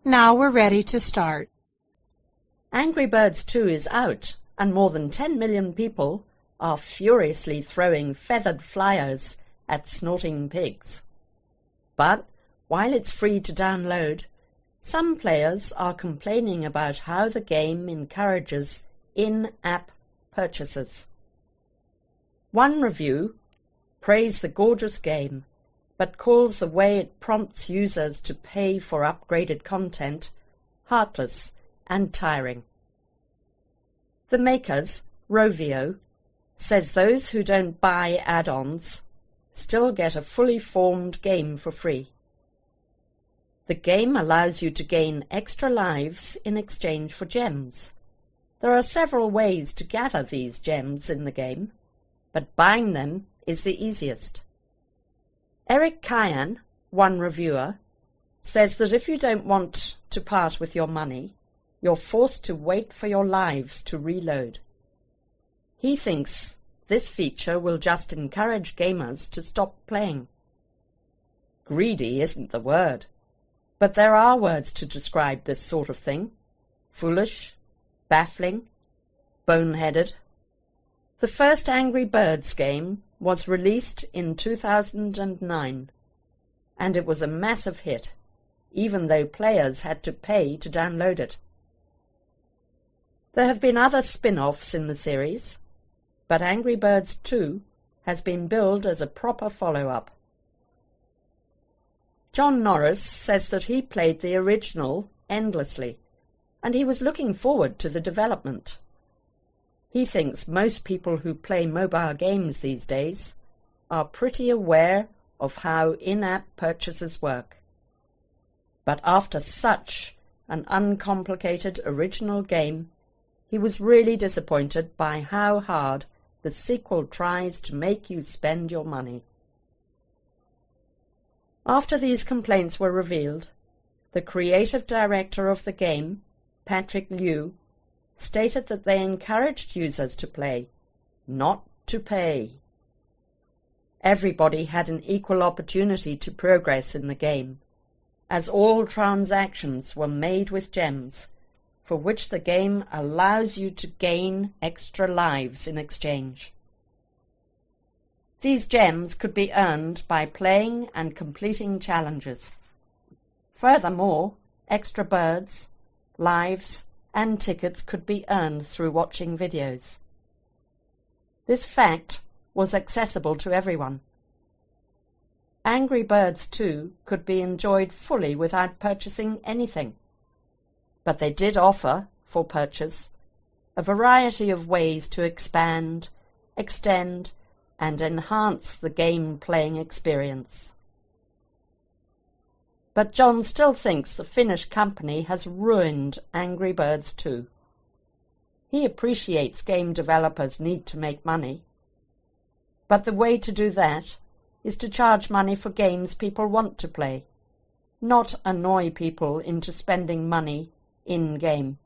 Now we're ready to start. Angry Birds 2 is out, and more than 10 million people are furiously throwing feathered flyers at snorting pigs. But while it's free to download, some players are complaining about how the game encourages in-app purchases. One review praised the gorgeous game, but calls the way it prompts users to pay for upgraded content heartless and tiring. The makers, Rovio, says those who don't buy add-ons still get a fully formed game for free. The game allows you to gain extra lives in exchange for gems. There are several ways to gather these gems in the game, but buying them is the easiest. Eric Kyan, one reviewer, says that if you don't want to part with your money, you're forced to wait for your lives to reload. He thinks this feature will just encourage gamers to stop playing. Greedy isn't the word, but there are words to describe this sort of thing: foolish, baffling, boneheaded. The first Angry Birds game was released in 2009, and it was a massive hit, even though players had to pay to download it. There have been other spin-offs in the series, but Angry Birds 2 has been billed as a proper follow-up. John Norris says that he played the original endlessly, and he was looking forward to the development. He thinks most people who play mobile games these days are pretty aware of how in-app purchases work. But after such an uncomplicated original game, he was really disappointed by how hard the sequel tries to make you spend your money. After these complaints were revealed, the creative director of the game, Patrick Liu, stated that they encouraged users to play, not to pay. Everybody had an equal opportunity to progress in the game, as all transactions were made with gems, for which the game allows you to gain extra lives in exchange. These gems could be earned by playing and completing challenges. Furthermore, extra birds, lives, and tickets could be earned through watching videos. This fact was accessible to everyone. Angry Birds 2 could be enjoyed fully without purchasing anything, but they did offer, for purchase, a variety of ways to expand, extend, and enhance the game-playing experience. But John still thinks the Finnish company has ruined Angry Birds 2. He appreciates game developers need to make money, but the way to do that is to charge money for games people want to play, not annoy people into spending money in-game.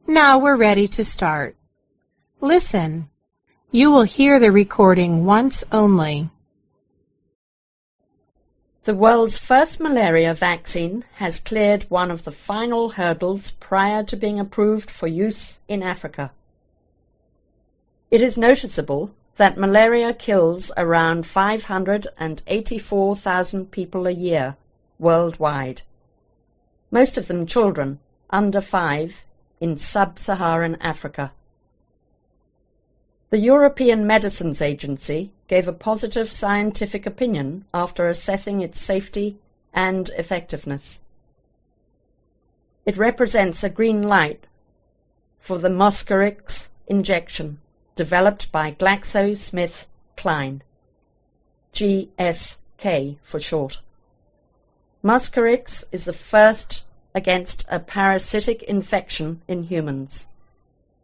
Now we're ready to start. Listen. You will hear the recording once only. The world's first malaria vaccine has cleared one of the final hurdles prior to being approved for use in Africa. It is noticeable that malaria kills around 584,000 people a year worldwide, most of them children under 5 in sub-Saharan Africa. The European Medicines Agency gave a positive scientific opinion after assessing its safety and effectiveness. It represents a green light for the Mosquirix injection developed by GlaxoSmithKline, GSK for short. Mosquirix is the first against a parasitic infection in humans.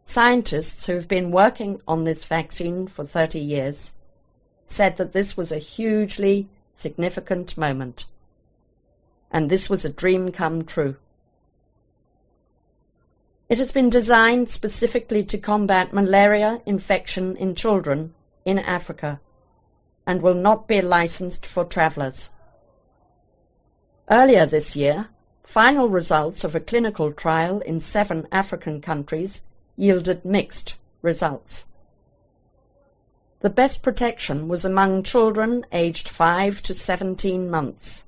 Scientists who have been working on this vaccine for 30 years said that this was a hugely significant moment, and this was a dream come true. It has been designed specifically to combat malaria infection in children in Africa and will not be licensed for travellers. Earlier this year, final results of a clinical trial in 7 African countries yielded mixed results. The best protection was among children aged 5 to 17 months,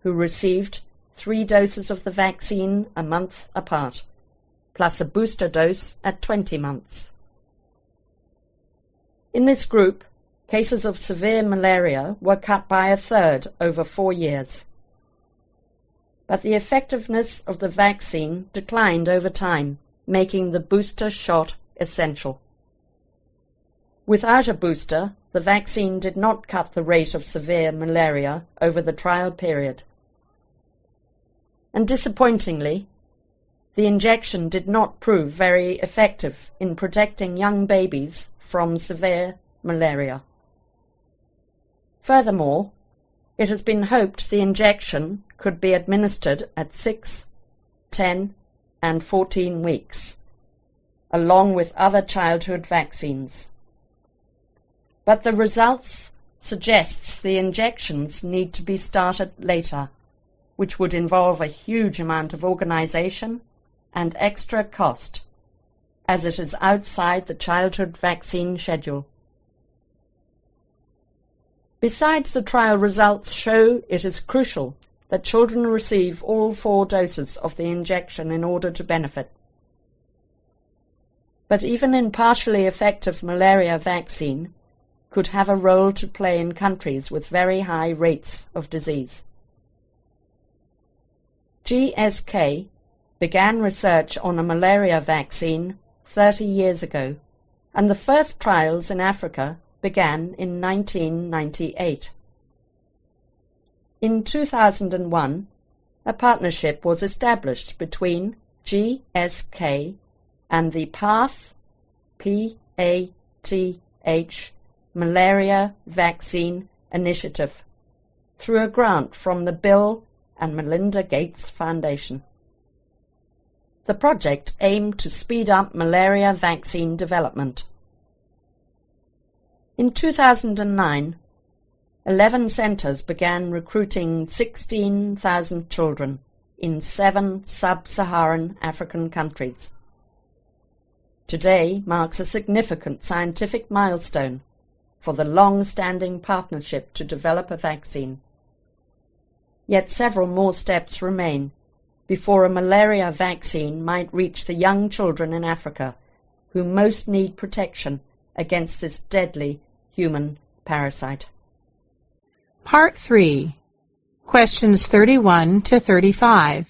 who received 3 doses of the vaccine a month apart, plus a booster dose at 20 months. In this group, cases of severe malaria were cut by 1/3 over 4 years. But the effectiveness of the vaccine declined over time, making the booster shot essential. Without a booster, the vaccine did not cut the rate of severe malaria over the trial period. And disappointingly, the injection did not prove very effective in protecting young babies from severe malaria. Furthermore, it has been hoped the injection could be administered at 6, 10, and 14 weeks, along with other childhood vaccines. But the results suggests the injections need to be started later, which would involve a huge amount of organization and extra cost, as it is outside the childhood vaccine schedule. Besides, the trial results show it is crucial that children receive all 4 doses of the injection in order to benefit. But even in partially effective malaria vaccine could have a role to play in countries with very high rates of disease. GSK began research on a malaria vaccine 30 years ago, and the first trials in Africa began in 1998. In 2001, a partnership was established between GSK and the PATH, P-A-T-H, Malaria Vaccine Initiative through a grant from the Bill and Melinda Gates Foundation. The project aimed to speed up malaria vaccine development. In 2009, 11 centers began recruiting 16,000 children in 7 sub-Saharan African countries. Today marks a significant scientific milestone for the long-standing partnership to develop a vaccine. Yet several more steps remain before a malaria vaccine might reach the young children in Africa who most need protection against this deadly human parasite. Part 3. Questions 31 to 35.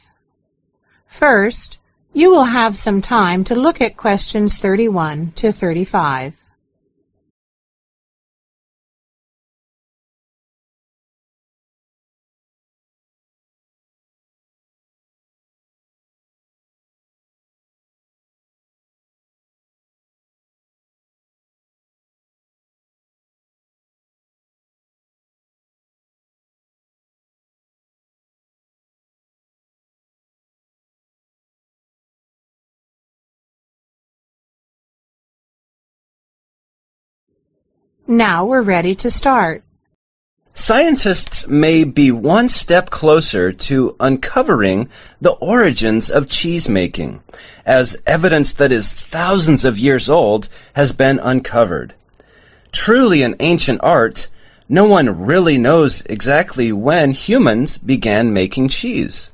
First, you will have some time to look at questions 31 to 35. Now we're ready to start. Scientists may be one step closer to uncovering the origins of cheese-making, as evidence that is thousands of years old has been uncovered. Truly an ancient art, no one really knows exactly when humans began making cheese.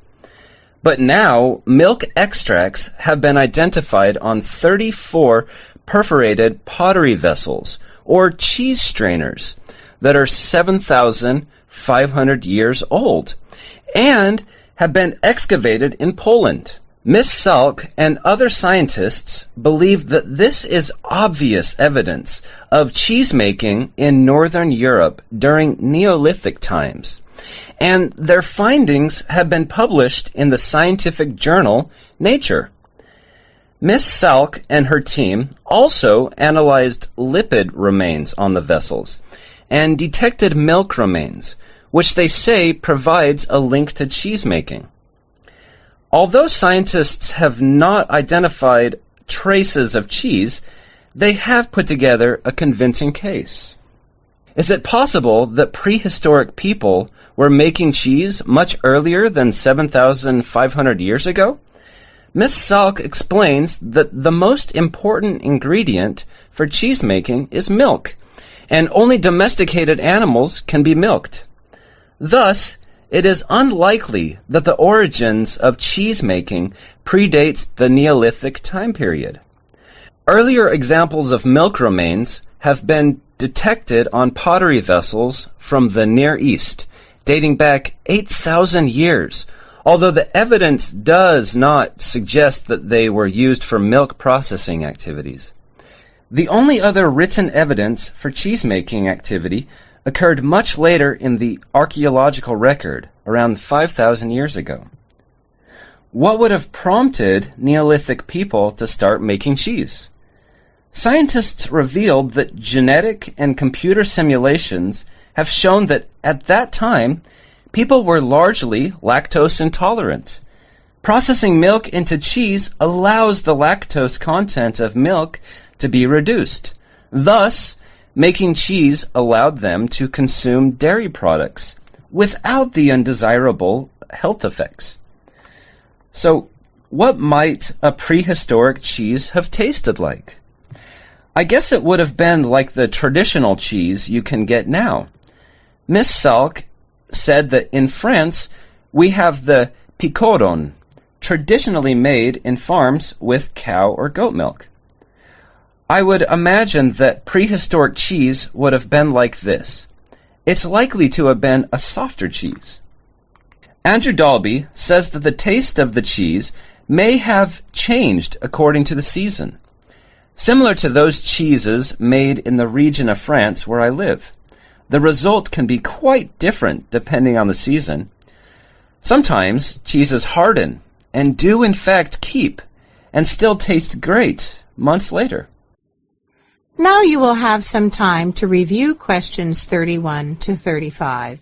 But now, milk extracts have been identified on 34 perforated pottery vessels, or cheese strainers, that are 7,500 years old, and have been excavated in Poland. Miss Salk and other scientists believe that this is obvious evidence of cheese-making in Northern Europe during Neolithic times, and their findings have been published in the scientific journal Nature. Miss Salk and her team also analyzed lipid remains on the vessels and detected milk remains, which they say provides a link to cheese-making. Although scientists have not identified traces of cheese, they have put together a convincing case. Is it possible that prehistoric people were making cheese much earlier than 7,500 years ago? Miss Salk explains that the most important ingredient for cheese making is milk, and only domesticated animals can be milked. Thus, it is unlikely that the origins of cheese making predates the Neolithic time period. Earlier examples of milk remains have been detected on pottery vessels from the Near East, dating back 8,000 years, although the evidence does not suggest that they were used for milk processing activities. The only other written evidence for cheese-making activity occurred much later in the archaeological record, around 5,000 years ago. What would have prompted Neolithic people to start making cheese? Scientists revealed that genetic and computer simulations have shown that at that time, people were largely lactose intolerant. Processing milk into cheese allows the lactose content of milk to be reduced. Thus, making cheese allowed them to consume dairy products without the undesirable health effects. So, what might a prehistoric cheese have tasted like? I guess it would have been like the traditional cheese you can get now. Miss Salk said that in France, we have the picoron, traditionally made in farms with cow or goat milk. I would imagine that prehistoric cheese would have been like this. It's likely to have been a softer cheese. Andrew Dalby says that the taste of the cheese may have changed according to the season, similar to those cheeses made in the region of France where I live. The result can be quite different depending on the season. Sometimes cheeses harden and do in fact keep and still taste great months later. Now you will have some time to review questions 31 to 35.